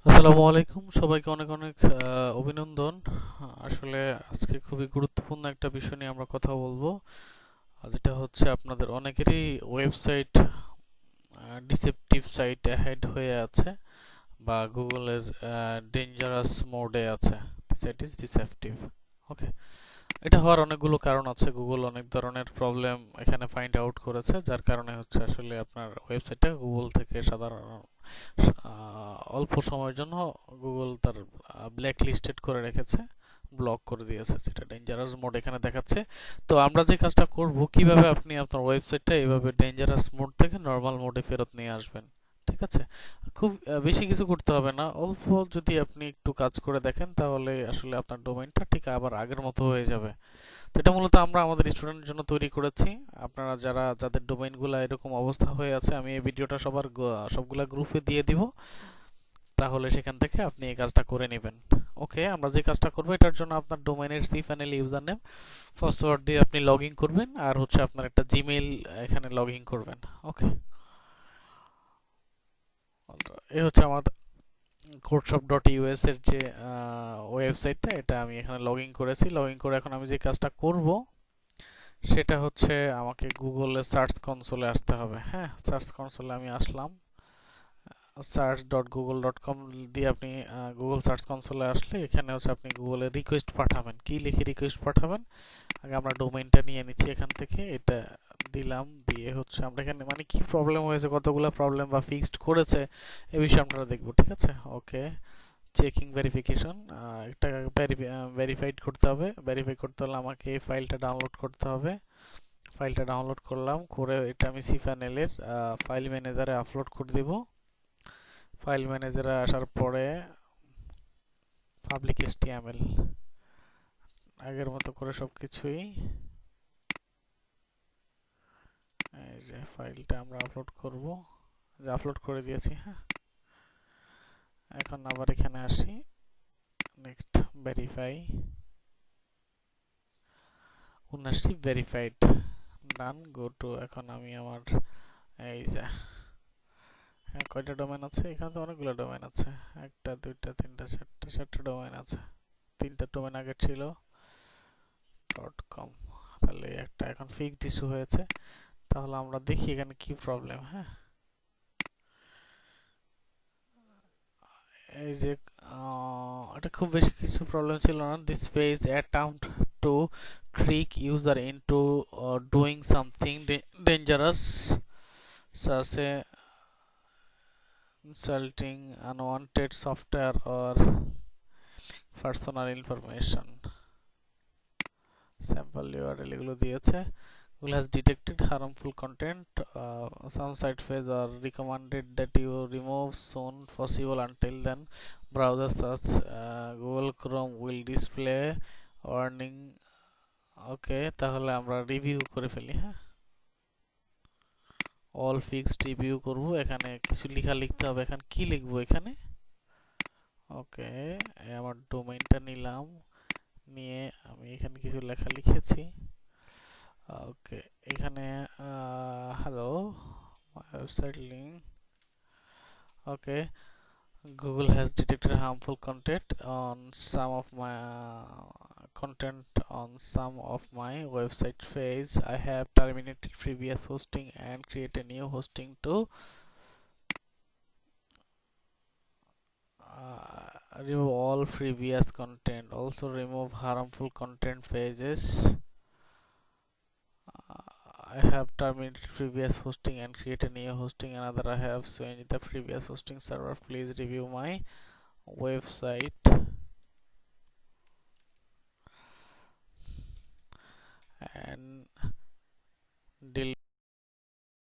আসসালামু আলাইকুম, সবাইকে অনেক অনেক অভিনন্দন। আসলে আজকে খুবই গুরুত্বপূর্ণ একটা বিষয় নিয়ে আমরা কথা বলবো, যেটা হচ্ছে আপনাদের অনেকেরই ওয়েবসাইট ডিসেপটিভ সাইটে হেড হয়ে আছে বা গুগলের ডেঞ্জারাস মোডে আছে। Site is deceptive. ওকে, এটা হওয়ার অনেকগুলো কারণ আছে। গুগল অনেক ধরনের প্রবলেম এখানে ফাইন্ড আউট করেছে, যার কারণে হচ্ছে আসলে আপনার ওয়েবসাইটটা গুগল থেকে সাধারণ অল্প সময়ের জন্য গুগল তার ব্ল্যাক লিস্টেড করে রেখেছে, ব্লক করে দিয়েছে, যেটা ডেঞ্জারাস মোড এখানে দেখাচ্ছে। তো আমরা যে কাজটা করব, কিভাবে আপনি আপনার ওয়েবসাইটটা এইভাবে ডেঞ্জারাস মোড থেকে নর্মাল মোডে ফেরত নিয়ে আসবেন। ঠিক আছে, খুব বেশি কিছু করতে হবে না, অল্প যদি আপনি একটু কাজ করে দেখেন তাহলে আসলে আপনার ডোমেইনটা ঠিক আবার আগের মতো হয়ে যাবে। তো এটা মূলত আমরা আমাদের স্টুডেন্টের জন্য তৈরি করেছি। আপনারা যাদের ডোমেইনগুলো এরকম অবস্থা হয়ে আছে, আমি এই ভিডিওটা সবগুলা গ্রুপে দিয়ে দিব, তাহলে সেখান থেকে আপনি এই কাজটা করে নেবেন। ওকে, আমরা যে কাজটা করব এটার জন্য আপনার ডোমেইনের cpanel ইউজার নেম পাসওয়ার্ড দিয়ে আপনি লগ ইন করবেন, আর হচ্ছে আপনার একটা জিমেইল এখানে লগ ইন করবেন। ওকে, এই হচ্ছে আমার courtshop.us এর যে ওয়েবসাইটটা, এটা আমি এখানে লগ ইন করেছি। লগ ইন করে এখন আমি যে কাজটা করব সেটা হচ্ছে আমাকে গুগলের সার্চ কনসোলে আসতে হবে। হ্যাঁ, সার্চ কনসোলে আমি আসলাম। search.google.com দিয়ে আপনি গুগল সার্চ কনসোলে আসলে এখানে হচ্ছে আপনি গুগলে রিকোয়েস্ট পাঠাবেন। কি লিখে রিকোয়েস্ট পাঠাবেন, আগে আমরা ডোমেইনটা নিয়ে নিচ্ছি এখান থেকে, এটা দিলাম। দিয়ে হচ্ছে আমরা এখানে মানে কি প্রবলেম হয়েছে, কতগুলো প্রবলেম বা ফিক্সড করেছে এই বিষয়ে আমরা দেখব। ঠিক আছে, ওকে, চেকিং ভেরিফিকেশন, একটা ভেরিফাইড করতে হবে। ভেরিফাই করতে হলে আমাকে এই ফাইলটা ডাউনলোড করতে হবে। ফাইলটা ডাউনলোড করলাম, করে এটা আমি cpanel-এর ফাইল ম্যানেজারে আপলোড করে দিব। ফাইল ম্যানেজারে আসার পরে পাবলিক HTML আগের মতো করে সবকিছুই, এই যে ফাইলটা আমরা আপলোড করব, যে আপলোড করে দিয়েছি। হ্যাঁ, এখন আবার এখানে আসি, নেক্সট ভেরিফাই, 19টি ভেরিফাইড, ডান, গো টু। এখন আমি আমার এই যে, হ্যাঁ, কয়টা ডোমেন আছে এখানে? তো অনেকগুলো ডোমেন আছে, একটা দুইটা তিনটা চারটা ডোমেন আছে। তিনটা ডোমেন আগে ছিল .com, তাহলে একটা এখন ফিক্সড ইস্যু হয়েছে। তাহলে আমরা দেখি এখানে কি প্রবলেম। হ্যাঁ, এই যে এটা খুব বেশি কিছু প্রবলেম ছিল না। This page attempt to trick user into doing something dangerous such as insulting unwanted software or personal information. Sample URL এগুলো দিয়েছে। Google has detected harmful content. Some site pages are recommended that you remove soon possible. Until then, browser search Google Chrome will display warning. ওকে, তাহলে আমরা review করে ফেলি। হ্যাঁ, all fixed review করব। এখানে কিছু লেখা লিখতে হবে। এখন কি লিখবো এখানে? ওকে, আমার ডোমেইনটা নিলাম, নিয়ে আমি এখানে কিছু লেখা লিখেছি। ওকে, এখানে hello, my website link. Okay, Google has detected harmful content on some of my website page. I have terminated previous hosting and create a new hosting to remove all previous content. Also remove harmful content pages. I have terminated previous hosting and create a new hosting. Another, I have changed the previous hosting server. Please review my website and delete